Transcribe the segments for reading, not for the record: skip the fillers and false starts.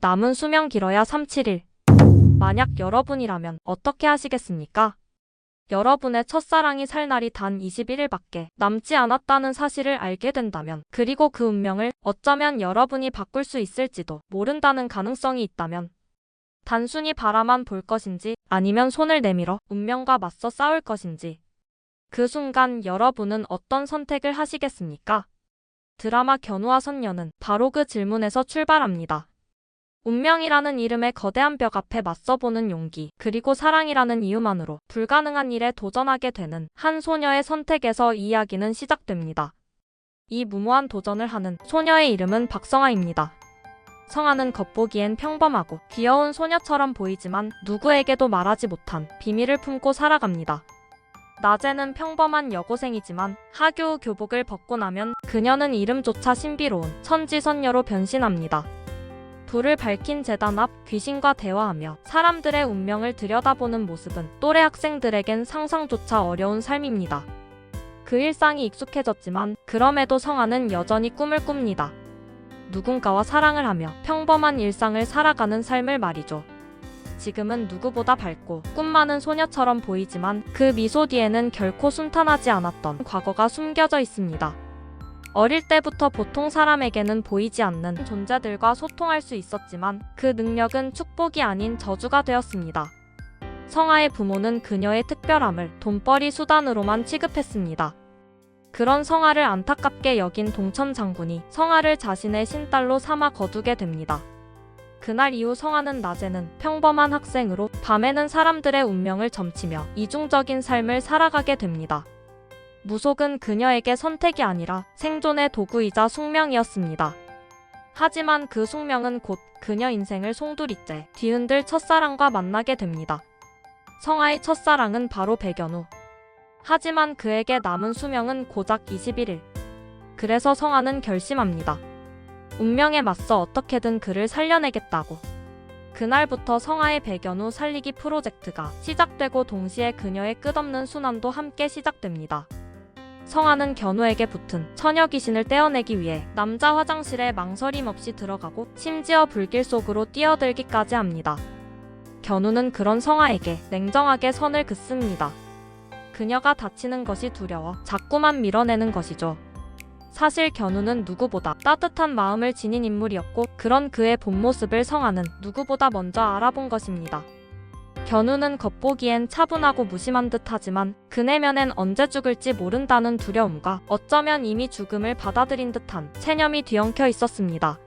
남은 수명 길어야 3, 7일. 만약 여러분이라면 어떻게 하시겠습니까? 여러분의 첫사랑이 살 날이 단 21일밖에 남지 않았다는 사실을 알게 된다면, 그리고 그 운명을 어쩌면 여러분이 바꿀 수 있을지도 모른다는 가능성이 있다면, 단순히 바라만 볼 것인지 아니면 손을 내밀어 운명과 맞서 싸울 것인지, 그 순간 여러분은 어떤 선택을 하시겠습니까? 드라마 견우와 선녀는 바로 그 질문에서 출발합니다. 운명이라는 이름의 거대한 벽 앞에 맞서보는 용기, 그리고 사랑이라는 이유만으로 불가능한 일에 도전하게 되는 한 소녀의 선택에서 이야기는 시작됩니다. 이 무모한 도전을 하는 소녀의 이름은 박성아입니다. 성아는 겉보기엔 평범하고 귀여운 소녀처럼 보이지만 누구에게도 말하지 못한 비밀을 품고 살아갑니다. 낮에는 평범한 여고생이지만 학교 후 교복을 벗고 나면 그녀는 이름조차 신비로운 천지선녀로 변신합니다. 불을 밝힌 제단 앞 귀신과 대화하며 사람들의 운명을 들여다보는 모습은 또래 학생들에겐 상상조차 어려운 삶입니다. 그 일상이 익숙해졌지만 그럼에도 성아는 여전히 꿈을 꿉니다. 누군가와 사랑을 하며 평범한 일상을 살아가는 삶을 말이죠. 지금은 누구보다 밝고 꿈 많은 소녀처럼 보이지만 그 미소 뒤에는 결코 순탄하지 않았던 과거가 숨겨져 있습니다. 어릴 때부터 보통 사람에게는 보이지 않는 존재들과 소통할 수 있었지만 그 능력은 축복이 아닌 저주가 되었습니다. 성아의 부모는 그녀의 특별함을 돈벌이 수단으로만 취급했습니다. 그런 성아를 안타깝게 여긴 동천 장군이 성아를 자신의 신딸로 삼아 거두게 됩니다. 그날 이후 성아는 낮에는 평범한 학생으로 밤에는 사람들의 운명을 점치며 이중적인 삶을 살아가게 됩니다. 무속은 그녀에게 선택이 아니라 생존의 도구이자 숙명이었습니다. 하지만 그 숙명은 곧 그녀 인생을 송두리째 뒤흔들 첫사랑과 만나게 됩니다. 성아의 첫사랑은 바로 백연우. 하지만 그에게 남은 수명은 고작 21일. 그래서 성아는 결심합니다. 운명에 맞서 어떻게든 그를 살려내겠다고. 그날부터 성아의 백연우 살리기 프로젝트가 시작되고 동시에 그녀의 끝없는 순환도 함께 시작됩니다. 성아는 견우에게 붙은 처녀 귀신을 떼어내기 위해 남자 화장실에 망설임 없이 들어가고 심지어 불길 속으로 뛰어들기까지 합니다. 견우는 그런 성아에게 냉정하게 선을 긋습니다. 그녀가 다치는 것이 두려워 자꾸만 밀어내는 것이죠. 사실 견우는 누구보다 따뜻한 마음을 지닌 인물이었고 그런 그의 본 모습을 성아는 누구보다 먼저 알아본 것입니다. 견우는 겉보기엔 차분하고 무심한 듯하지만 그 내면엔 언제 죽을지 모른다는 두려움과 어쩌면 이미 죽음을 받아들인 듯한 체념이 뒤엉켜 있었습니다.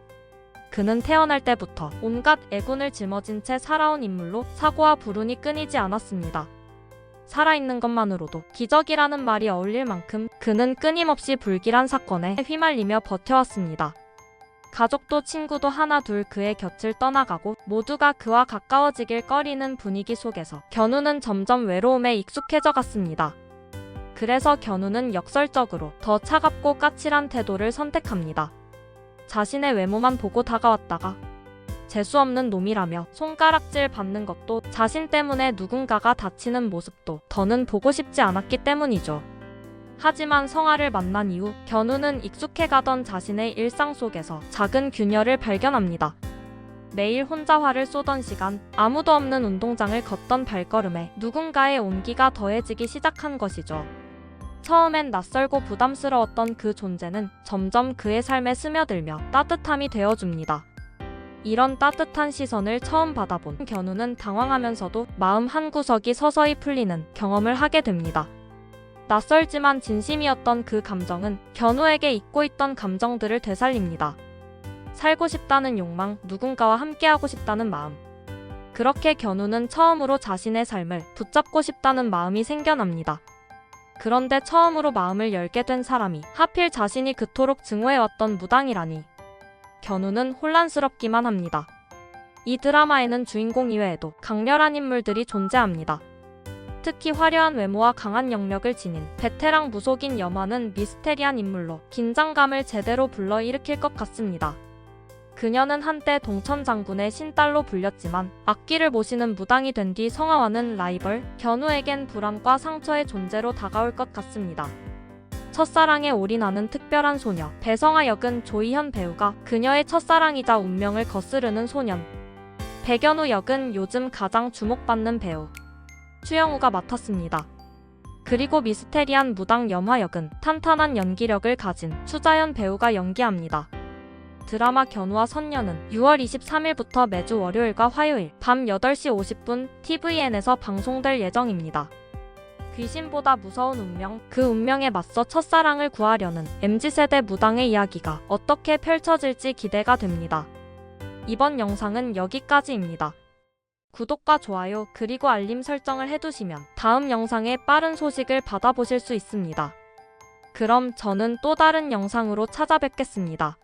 그는 태어날 때부터 온갖 애군을 짊어진 채 살아온 인물로 사고와 불운이 끊이지 않았습니다. 살아있는 것만으로도 기적이라는 말이 어울릴 만큼 그는 끊임없이 불길한 사건에 휘말리며 버텨왔습니다. 가족도 친구도 하나둘 그의 곁을 떠나가고 모두가 그와 가까워지길 꺼리는 분위기 속에서 견우는 점점 외로움에 익숙해져 갔습니다. 그래서 견우는 역설적으로 더 차갑고 까칠한 태도를 선택합니다. 자신의 외모만 보고 다가왔다가 재수없는 놈이라며 손가락질 받는 것도 자신 때문에 누군가가 다치는 모습도 더는 보고 싶지 않았기 때문이죠. 하지만 성아를 만난 이후 견우는 익숙해가던 자신의 일상 속에서 작은 균열을 발견합니다. 매일 혼자 화를 쏘던 시간, 아무도 없는 운동장을 걷던 발걸음에 누군가의 온기가 더해지기 시작한 것이죠. 처음엔 낯설고 부담스러웠던 그 존재는 점점 그의 삶에 스며들며 따뜻함이 되어줍니다. 이런 따뜻한 시선을 처음 받아본 견우는 당황하면서도 마음 한구석이 서서히 풀리는 경험을 하게 됩니다. 낯설지만 진심이었던 그 감정은 견우에게 잊고 있던 감정들을 되살립니다. 살고 싶다는 욕망, 누군가와 함께하고 싶다는 마음. 그렇게 견우는 처음으로 자신의 삶을 붙잡고 싶다는 마음이 생겨납니다. 그런데 처음으로 마음을 열게 된 사람이 하필 자신이 그토록 증오해왔던 무당이라니. 견우는 혼란스럽기만 합니다. 이 드라마에는 주인공 이외에도 강렬한 인물들이 존재합니다. 특히 화려한 외모와 강한 영역을 지닌 베테랑 무속인 염화는 미스테리한 인물로 긴장감을 제대로 불러일으킬 것 같습니다. 그녀는 한때 동천 장군의 신딸로 불렸지만 악기를 모시는 무당이 된 뒤 성아와는 라이벌, 견우에겐 불안과 상처의 존재로 다가올 것 같습니다. 첫사랑에 올인하는 특별한 소녀. 배성아 역은 조희현 배우가 그녀의 첫사랑이자 운명을 거스르는 소년. 백연우 역은 요즘 가장 주목받는 배우 추영우가 맡았습니다. 그리고 미스테리한 무당 염화 역은 탄탄한 연기력을 가진 추자연 배우가 연기합니다. 드라마 견우와 선녀는 6월 23일부터 매주 월요일과 화요일 밤 8시 50분 tvN에서 방송될 예정입니다. 귀신보다 무서운 운명, 그 운명에 맞서 첫사랑을 구하려는 MZ세대 무당의 이야기가 어떻게 펼쳐질지 기대가 됩니다. 이번 영상은 여기까지입니다. 구독과 좋아요 그리고 알림 설정을 해두시면 다음 영상의 빠른 소식을 받아보실 수 있습니다. 그럼 저는 또 다른 영상으로 찾아뵙겠습니다.